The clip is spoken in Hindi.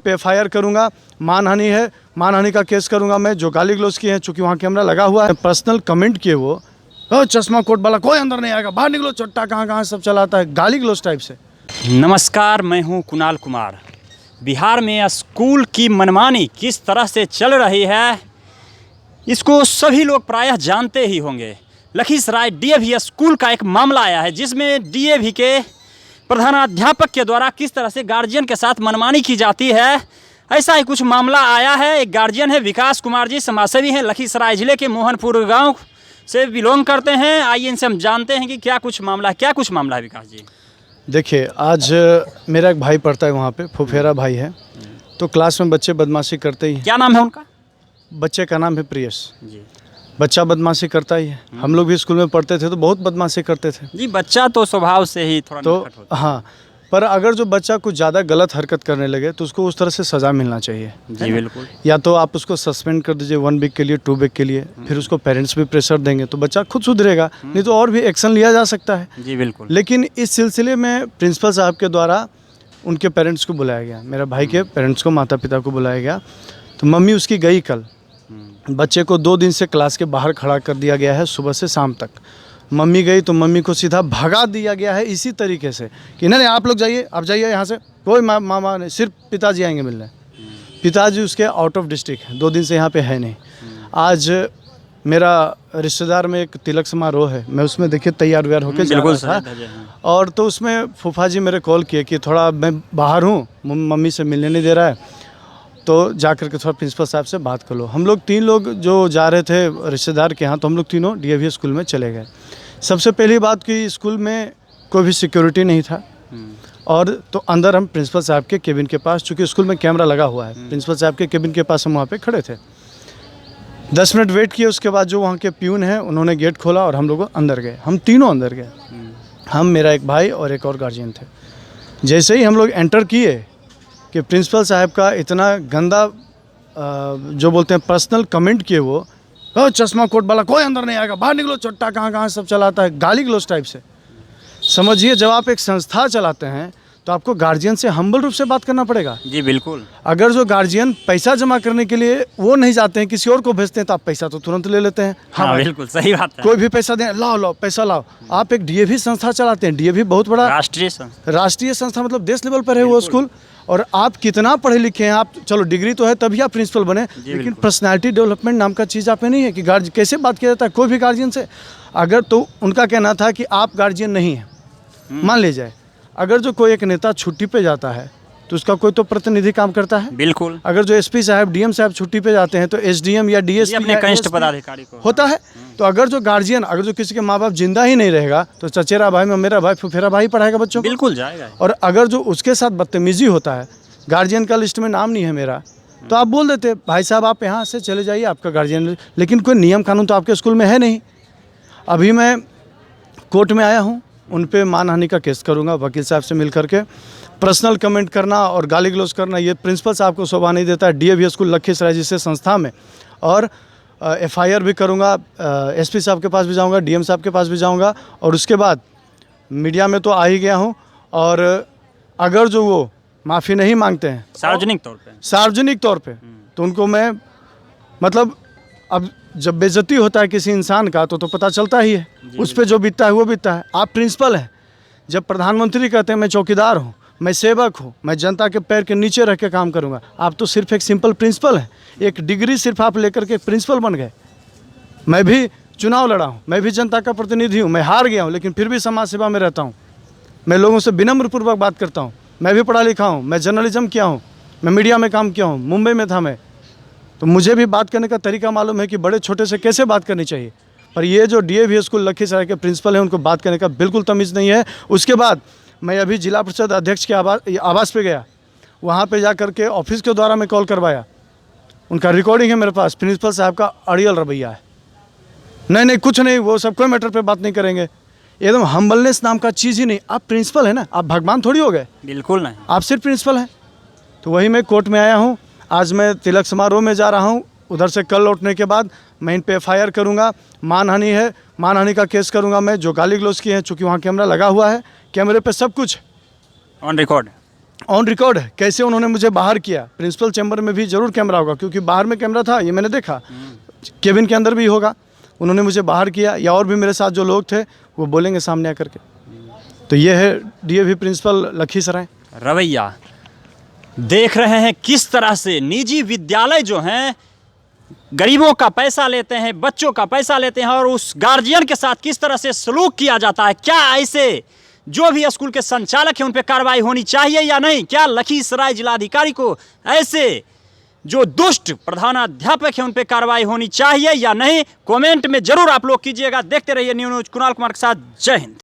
पे एफआईआर करूंगा, मानहानि है, मानहानि का केस करूंगा मैं। जो गाली गलौज किए हैं, चूंकि वहाँ कैमरा लगा हुआ है, पर्सनल कमेंट किए वो, चश्मा कोट वाला कोई अंदर नहीं आएगा, बाहर निकलो, चट्टा कहाँ कहाँ सब चलाता है, गाली गलौज टाइप से। नमस्कार, मैं हूं कुणाल कुमार। बिहार में स्कूल की मनमानी किस तरह से चल रही है, इसको सभी लोग प्रायः जानते ही होंगे। लखीसराय डीएवी स्कूल का एक मामला आया है, जिसमें डीएवी के प्रधानाध्यापक के द्वारा किस तरह से गार्जियन के साथ मनमानी की जाती है, ऐसा ही कुछ मामला आया है। एक गार्जियन है विकास कुमार जी, समाजसेवी हैं, लखीसराय जिले के मोहनपुर गांव से बिलोंग करते हैं। आइए इनसे हम जानते हैं कि क्या कुछ मामला है विकास जी। देखिए, आज मेरा एक भाई पढ़ता है वहाँ पे, फुफेरा भाई है, तो क्लास में बच्चे बदमाशी करते ही हैं। क्या नाम है उनका? बच्चे का नाम है प्रियस जी। बच्चा बदमाशी करता ही है। हम लोग भी स्कूल में पढ़ते थे तो बहुत बदमाशी करते थे जी। बच्चा तो स्वभाव से ही थोड़ा नटखट होता है। हाँ, पर अगर जो बच्चा कुछ ज़्यादा गलत हरकत करने लगे तो उसको उस तरह से सज़ा मिलना चाहिए। जी बिल्कुल। या तो आप उसको सस्पेंड कर दीजिए 1 वीक के लिए, 2 वीक के लिए, फिर उसको पेरेंट्स भी प्रेशर देंगे तो बच्चा खुद सुधरेगा, नहीं तो और भी एक्शन लिया जा सकता है। जी बिल्कुल। लेकिन इस सिलसिले में प्रिंसिपल साहब के द्वारा उनके पेरेंट्स को बुलाया गया, मेरा भाई के पेरेंट्स को, माता पिता को बुलाया गया। तो मम्मी उसकी गई कल, बच्चे को 2 दिन से क्लास के बाहर खड़ा कर दिया गया है, सुबह से शाम तक। मम्मी गई तो मम्मी को सीधा भगा दिया गया है इसी तरीके से कि नहीं आप लोग जाइए, आप जाइए यहाँ से, कोई मामा नहीं, सिर्फ पिताजी आएंगे मिलने। पिताजी उसके आउट ऑफ डिस्ट्रिक्ट है, 2 दिन से यहाँ पे है नहीं। आज मेरा रिश्तेदार में एक तिलक समारोह है, मैं उसमें देखिए तैयार व्यार होकर जा रहा था, और तो उसमें फूफा जी मेरे कॉल किए कि थोड़ा मैं बाहर हूँ, मम्मी से मिलने नहीं दे रहा है, तो जा कर के थोड़ा प्रिंसिपल साहब से बात कर लो। हम लोग 3 लोग जो जा रहे थे रिश्तेदार के यहाँ, तो हम लोग तीनों डीएवी स्कूल में चले गए। सबसे पहली बात कि स्कूल में कोई भी सिक्योरिटी नहीं था, और तो अंदर हम प्रिंसिपल साहब के केबिन के पास, चूँकि स्कूल में कैमरा लगा हुआ है, प्रिंसिपल साहब के केबिन के पास हम वहाँ पे खड़े थे। 10 मिनट वेट किए, उसके बाद जो वहाँ के प्यून हैं उन्होंने गेट खोला और हम लोग अंदर गए। हम तीनों अंदर गए, हम, मेरा एक भाई और एक और गार्जियन थे। जैसे ही हम लोग एंटर किए कि प्रिंसिपल साहब का इतना गंदा जो बोलते हैं पर्सनल कमेंट किए वो, चश्मा कोट वाला कोई अंदर नहीं आएगा, बाहर निकलो, चट्टा कहाँ कहाँ सब चलाता है, गाली गलौज टाइप से। समझिए, जब आप एक संस्था चलाते हैं तो आपको गार्जियन से हम्बल रूप से बात करना पड़ेगा। जी बिल्कुल। अगर जो गार्जियन पैसा जमा करने के लिए वो नहीं जाते हैं, किसी और को भेजते हैं, तो आप पैसा तो तुरंत ले लेते हैं। हाँ बिल्कुल सही बात है। कोई भी पैसा दें, लाओ पैसा लाओ। आप एक डीएवी संस्था चलाते हैं, डीएवी बहुत बड़ा राष्ट्रीय संस्था, मतलब देश लेवल पर है वो स्कूल। और आप कितना पढ़े लिखे हैं, आप चलो डिग्री तो है तभी आप प्रिंसिपल बने, लेकिन पर्सनालिटी डेवलपमेंट नाम का चीज़ आप में नहीं है कि कैसे बात किया जाता है कोई भी गार्जियन से। अगर तो उनका कहना था कि आप गार्जियन नहीं हैं, मान ले जाए, अगर जो कोई एक नेता छुट्टी पे जाता है तो उसका कोई तो प्रतिनिधि काम करता है। बिल्कुल। अगर जो एसपी साहब, डीएम साहब छुट्टी पे जाते हैं तो एसडीएम या डीएसपी अपने कनिष्ठ पदाधिकारी को होता है। तो अगर जो गार्जियन, अगर जो किसी के माँ बाप जिंदा ही नहीं रहेगा तो चचेरा भाई, मेरा भाई, फुफेरा भाई पढ़ाएगा बच्चों को, बिल्कुल जाएगा। और अगर जो उसके साथ बदतमीजी होता है, गार्जियन का लिस्ट में नाम नहीं है मेरा, तो आप बोल देते भाई साहब आप यहाँ से चले जाइए, आपका गार्जियन, लेकिन कोई नियम कानून तो आपके स्कूल में है नहीं। अभी मैं कोर्ट में आया हूँ, उन पे मानहानि का केस करूँगा वकील साहब से मिल करके। पर्सनल कमेंट करना और गाली गलौज करना, ये प्रिंसिपल साहब को शोभा नहीं देता है डीएवी स्कूल लखीसराय जैसे संस्था में। और एफआईआर भी करूँगा, एसपी साहब के पास भी जाऊँगा, डीएम साहब के पास भी जाऊँगा, और उसके बाद मीडिया में तो आ ही गया हूँ। और अगर जो वो माफ़ी नहीं मांगते हैं सार्वजनिक तौर पे तो उनको मैं, मतलब अब जब बेइज्जती होता है किसी इंसान का तो पता चलता ही है, उस पर जो बीतता है वो बीतता है। आप प्रिंसिपल हैं, जब प्रधानमंत्री कहते हैं मैं चौकीदार हूँ, मैं सेवक हूँ, मैं जनता के पैर के नीचे रह के काम करूँगा, आप तो सिर्फ एक सिंपल प्रिंसिपल हैं। एक डिग्री सिर्फ आप लेकर के प्रिंसिपल बन गए। मैं भी चुनाव लड़ा हूँ, मैं भी जनता का प्रतिनिधि हूँ, मैं हार गया हूँ, लेकिन फिर भी समाज सेवा में रहता हूँ। मैं लोगों से विनम्रपूर्वक बात करता हूँ। मैं भी पढ़ा लिखा हूँ, मैं जर्नलिज्म किया हूँ, मैं मीडिया में काम किया हूँ, मुंबई में था मैं, तो मुझे भी बात करने का तरीका मालूम है कि बड़े छोटे से कैसे बात करनी चाहिए। पर ये जो डीएवी स्कूल लखीसराय के प्रिंसिपल हैं, उनको बात करने का बिल्कुल तमीज़ नहीं है। उसके बाद मैं अभी जिला परिषद अध्यक्ष के आवास पे गया, वहाँ पे जा कर के ऑफिस के द्वारा मैं कॉल करवाया, उनका रिकॉर्डिंग है मेरे पास। प्रिंसिपल साहब का अड़ियल रवैया है, नहीं कुछ नहीं, वो सब कोई मैटर पे बात नहीं करेंगे, एकदम हम्बलनेस नाम का चीज़ ही नहीं। आप प्रिंसिपल है ना, आप भगवान थोड़ी हो गए, बिल्कुल नहीं, आप सिर्फ प्रिंसिपल हैं। तो वही मैं कोर्ट में आया हूँ, आज मैं तिलक समारोह में जा रहा हूँ, उधर से कल लौटने के बाद मैं इन पे एफआईआर करूँगा, मानहानि है, मानहानि का केस करूँगा मैं। जो गाली गलौज किए हैं, चूँकि वहाँ कैमरा लगा हुआ है, कैमरे पे सब कुछ ऑन रिकॉर्ड ऑन रिकॉर्ड है कैसे उन्होंने मुझे बाहर किया। प्रिंसिपल चैम्बर में भी जरूर कैमरा होगा, क्योंकि बाहर में कैमरा था, ये मैंने देखा। केबिन के अंदर भी होगा। उन्होंने मुझे बाहर किया, या और भी मेरे साथ जो लोग थे वो बोलेंगे सामने आकर के। तो ये है डीएवी प्रिंसिपल लखीसराय। रवैया देख रहे हैं किस तरह से निजी विद्यालय जो हैं गरीबों का पैसा लेते हैं, बच्चों का पैसा लेते हैं, और उस गार्जियन के साथ किस तरह से सलूक किया जाता है। क्या ऐसे जो भी स्कूल के संचालक हैं उन पर कार्रवाई होनी चाहिए या नहीं? क्या लखीसराय जिलाधिकारी को ऐसे जो दुष्ट प्रधानाध्यापक हैं उन पर कार्रवाई होनी चाहिए या नहीं? कमेंट में जरूर आप लोग कीजिएगा। देखते रहिए न्यूज़ कुणाल कुमार के साथ। जय हिंद।